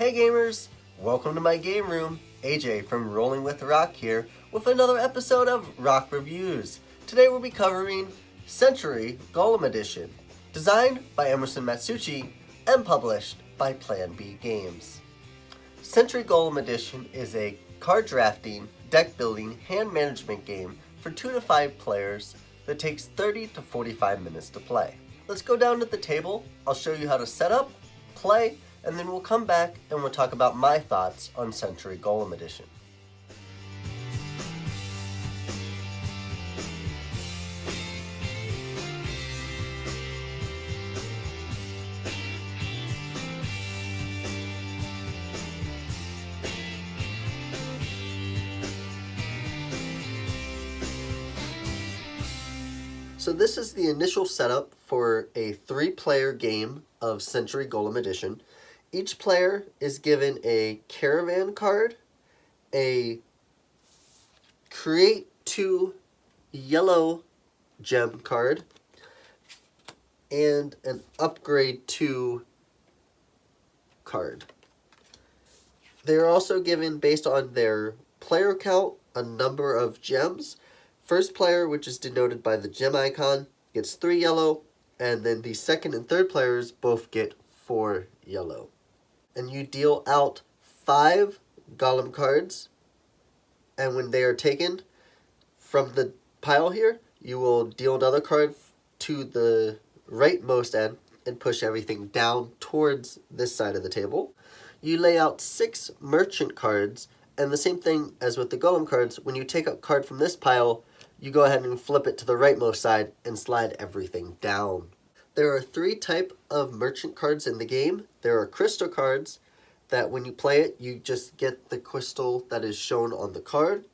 Hey gamers, welcome to my game room. AJ from Rolling with Roc here with another episode of Roc Reviews. Today we'll be covering Century Golem Edition, designed by Emerson Matsuuchi and published by Plan B Games. Century Golem Edition is a card drafting, deck building, hand management game for 2 to 5 players that takes 30 to 45 minutes to play. Let's go down to the table, I'll show you how to set up, play, and then we'll come back and we'll talk about my thoughts on Century Golem Edition. So this is the initial setup for a 3-player game of Century Golem Edition. Each player is given a caravan card, a create 2 yellow gem card, and an upgrade 2 card. They are also given, based on their player count, a number of gems. First player, which is denoted by the gem icon, gets 3 yellow, and then the second and third players both get 4 yellow. And you deal out 5 golem cards, and when they are taken from the pile here, you will deal another card to the rightmost end and push everything down towards this side of the table. You lay out 6 merchant cards, and the same thing as with the golem cards, when you take a card from this pile, you go ahead and flip it to the rightmost side and slide everything down. There are 3 types of merchant cards in the game. There are crystal cards that when you play it, you just get the crystal that is shown on the card.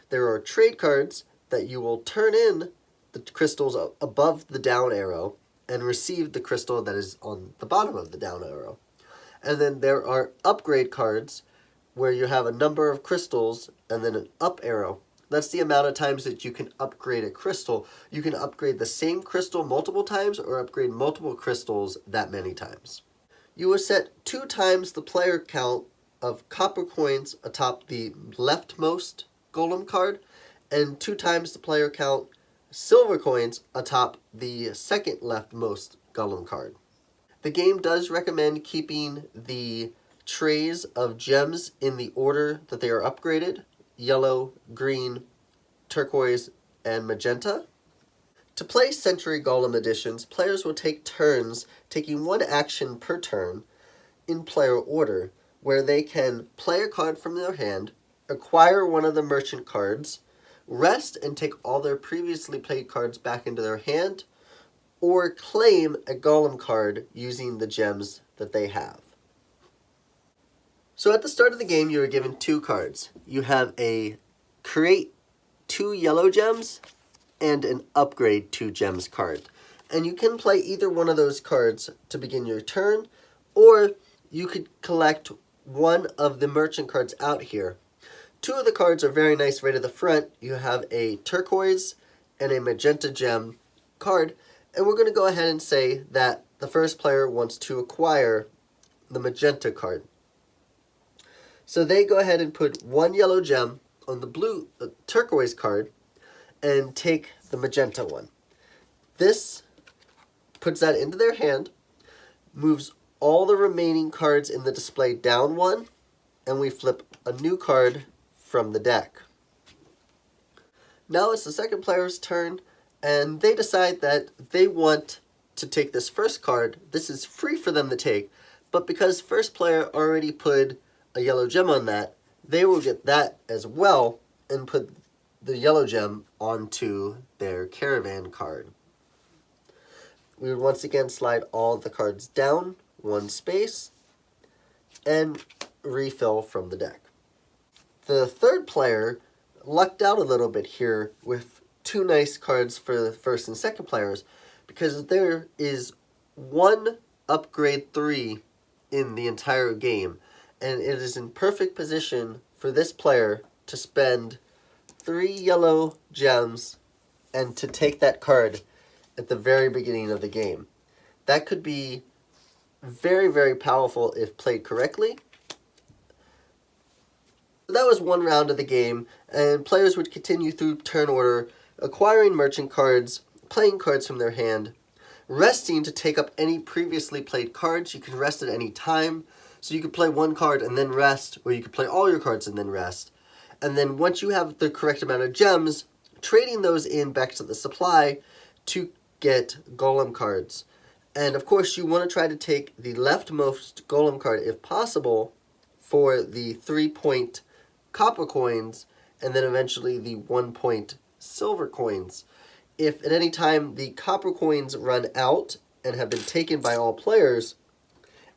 There are trade cards that you will turn in the crystals above the down arrow and receive the crystal that is on the bottom of the down arrow. And then there are upgrade cards where you have a number of crystals and then an up arrow. That's the amount of times that you can upgrade a crystal. You can upgrade the same crystal multiple times or upgrade multiple crystals that many times. You will set 2 times the player count of copper coins atop the leftmost golem card and 2 times the player count silver coins atop the second leftmost golem card. The game does recommend keeping the trays of gems in the order that they are upgraded: yellow, green, turquoise, and magenta. To play Century Golem Editions, players will take turns taking 1 action per turn in player order, where they can play a card from their hand, acquire one of the merchant cards, rest and take all their previously played cards back into their hand, or claim a golem card using the gems that they have. So at the start of the game, you are given 2 cards. You have a create 2 yellow gems and an upgrade 2 gems card. And you can play either one of those cards to begin your turn, or you could collect one of the merchant cards out here. 2 of the cards are very nice right at the front. You have a turquoise and a magenta gem card, and we're going to go ahead and say that the first player wants to acquire the magenta card. So they go ahead and put 1 yellow gem on the turquoise card and take the magenta one. This puts that into their hand, moves all the remaining cards in the display down 1, and we flip a new card from the deck. Now it's the second player's turn, and they decide that they want to take this first card. This is free for them to take, but because first player already put a yellow gem on that, they will get that as well and put the yellow gem onto their caravan card. We would once again slide all the cards down 1 space and refill from the deck. The third player lucked out a little bit here with 2 nice cards for the first and second players, because there is 1 upgrade 3 in the entire game, and it is in perfect position for this player to spend 3 yellow gems and to take that card at the very beginning of the game. That could be very, very powerful if played correctly, That was one round of the game, and players would continue through turn order, acquiring merchant cards, playing cards from their hand, resting to take up any previously played cards. You can rest at any time, so you could play one card and then rest, or you could play all your cards and then rest. And then once you have the correct amount of gems, trading those in back to the supply to get golem cards. And of course you want to try to take the leftmost golem card if possible for the 3-point copper coins, and then eventually the 1-point silver coins. If at any time the copper coins run out and have been taken by all players,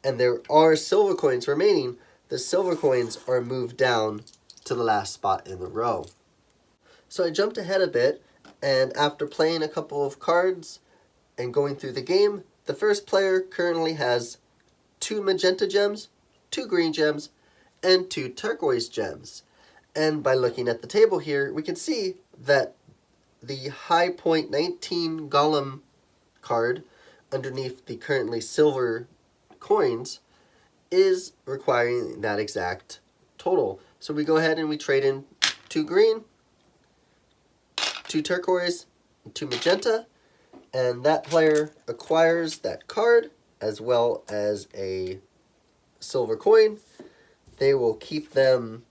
and there are silver coins remaining, the silver coins are moved down to the last spot in the row. So I jumped ahead a bit, and after playing a couple of cards and going through the game, the first player currently has 2 magenta gems, 2 green gems, and 2 turquoise gems. And by looking at the table here, we can see that the high point 19 golem card underneath the currently silver coins is requiring that exact total. So we go ahead and we trade in 2 green, 2 turquoise, and 2 magenta, and that player acquires that card as well as a silver coin. They will keep them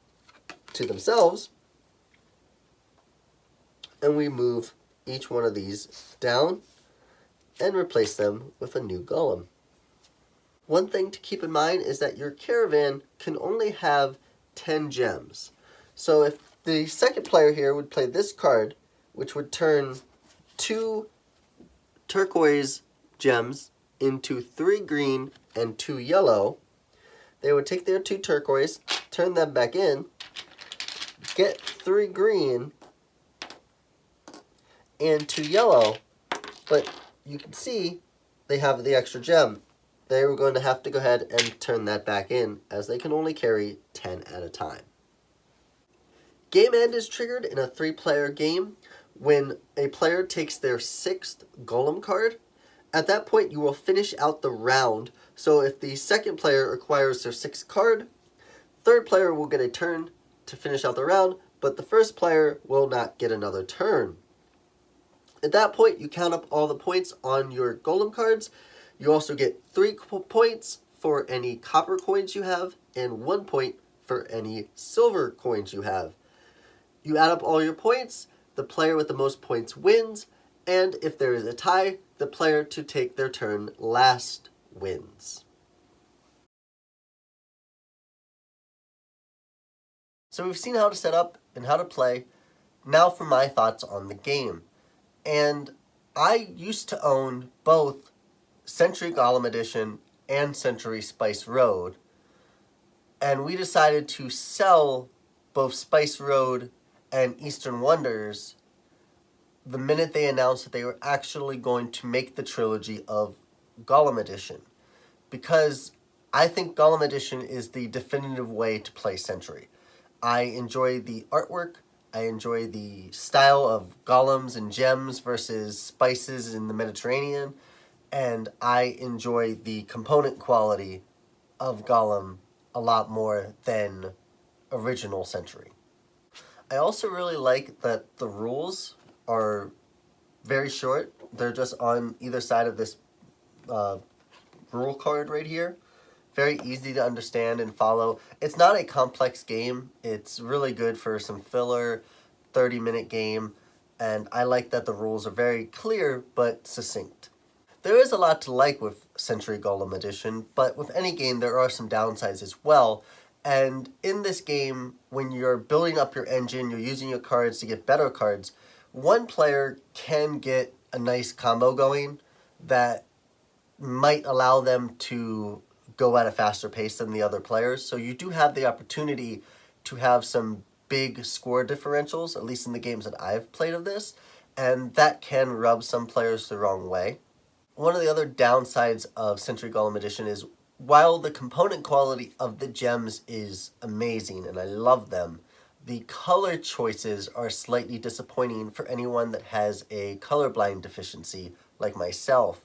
to themselves, and we move each one of these down and replace them with a new golem. One thing to keep in mind is that your caravan can only have 10 gems. So if the second player here would play this card, which would turn 2 turquoise gems into 3 green and 2 yellow, they would take their 2 turquoise, turn them back in, get 3 green and 2 yellow, but you can see they have the extra gem. They were going to have to go ahead and turn that back in, as they can only carry 10 at a time. Game end is triggered in a 3-player game when a player takes their 6th golem card. At that point, you will finish out the round. So if the second player acquires their 6th card, third player will get a turn to finish out the round, but the first player will not get another turn. At that point, you count up all the points on your golem cards. You also get 3 points for any copper coins you have, and 1 point for any silver coins you have. You add up all your points, the player with the most points wins, and if there is a tie, the player to take their turn last wins. So we've seen how to set up and how to play. Now for my thoughts on the game. And I used to own both Century Golem Edition and Century Spice Road. And we decided to sell both Spice Road and Eastern Wonders the minute they announced that they were actually going to make the trilogy of Golem Edition. Because I think Golem Edition is the definitive way to play Century. I enjoy the artwork, I enjoy the style of golems and gems versus spices in the Mediterranean, and I enjoy the component quality of Golem a lot more than original Century. I also really like that the rules are very short. They're just on either side of this rule card right here. Very easy to understand and follow. It's not a complex game. It's really good for some filler, 30-minute game, and I like that the rules are very clear but succinct. There is a lot to like with Century Golem Edition, but with any game there are some downsides as well. And in this game, when you're building up your engine, you're using your cards to get better cards, one player can get a nice combo going that might allow them to go at a faster pace than the other players. So you do have the opportunity to have some big score differentials, at least in the games that I've played of this, and that can rub some players the wrong way. One of the other downsides of Century Golem Edition is while the component quality of the gems is amazing and I love them, the color choices are slightly disappointing for anyone that has a colorblind deficiency like myself.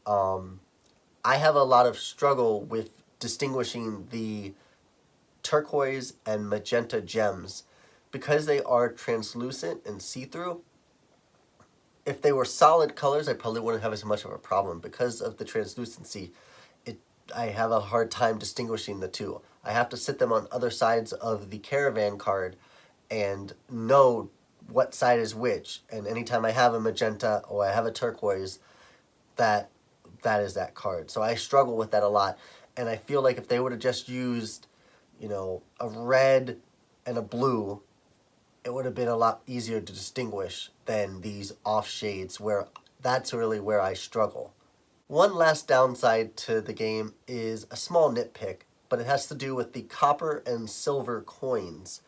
I have a lot of struggle with distinguishing the turquoise and magenta gems. Because they are translucent and see-through, if they were solid colors, I probably wouldn't have as much of a problem. Because of the translucency, I have a hard time distinguishing the two. I have to sit them on other sides of the caravan card and know what side is which. And anytime I have a magenta or I have a turquoise, that is that card. So I struggle with that a lot. And I feel like if they would have just used, you know, a red and a blue, it would have been a lot easier to distinguish than these off shades, where that's really where I struggle. One last downside to the game is a small nitpick, but it has to do with the copper and silver coins.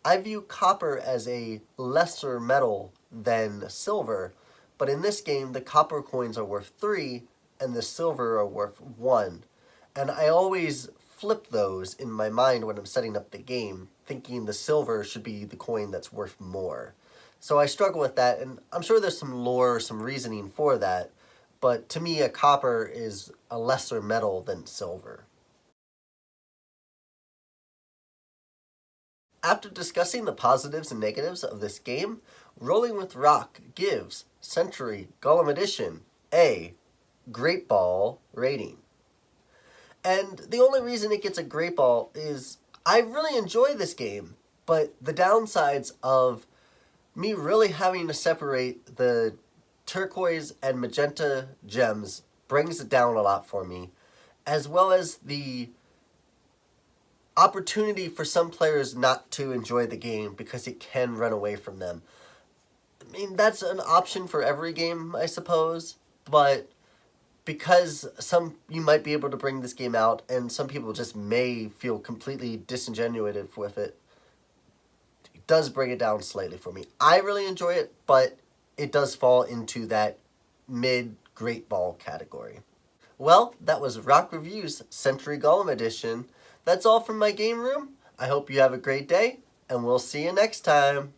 I view copper as a lesser metal than silver, but in this game the copper coins are worth 3 and the silver are worth 1. And I always flip those in my mind when I'm setting up the game, thinking the silver should be the coin that's worth more. So I struggle with that, and I'm sure there's some lore, some reasoning for that, but to me a copper is a lesser metal than silver. After discussing the positives and negatives of this game, Rolling with Roc gives Century Golem Edition a Great Ball rating. And the only reason it gets a great ball is I really enjoy this game, but the downsides of me really having to separate the turquoise and magenta gems brings it down a lot for me, as well as the opportunity for some players not to enjoy the game because it can run away from them. I mean, that's an option for every game, I suppose, but because you might be able to bring this game out and some people just may feel completely disingenuated with it, it does bring it down slightly for me. I really enjoy it, but it does fall into that mid-great ball category. Well, that was Roc Reviews Century Golem Edition. That's all from my game room. I hope you have a great day, and we'll see you next time.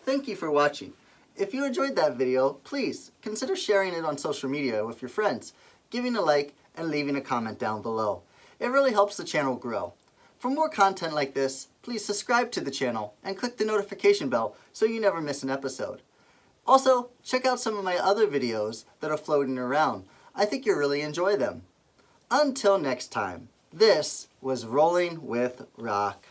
Thank you for watching. If you enjoyed that video, please consider sharing it on social media with your friends, giving a like, and leaving a comment down below. It really helps the channel grow. For more content like this, please subscribe to the channel and click the notification bell so you never miss an episode. Also, check out some of my other videos that are floating around. I think you'll really enjoy them. Until next time, this was Rolling with Roc.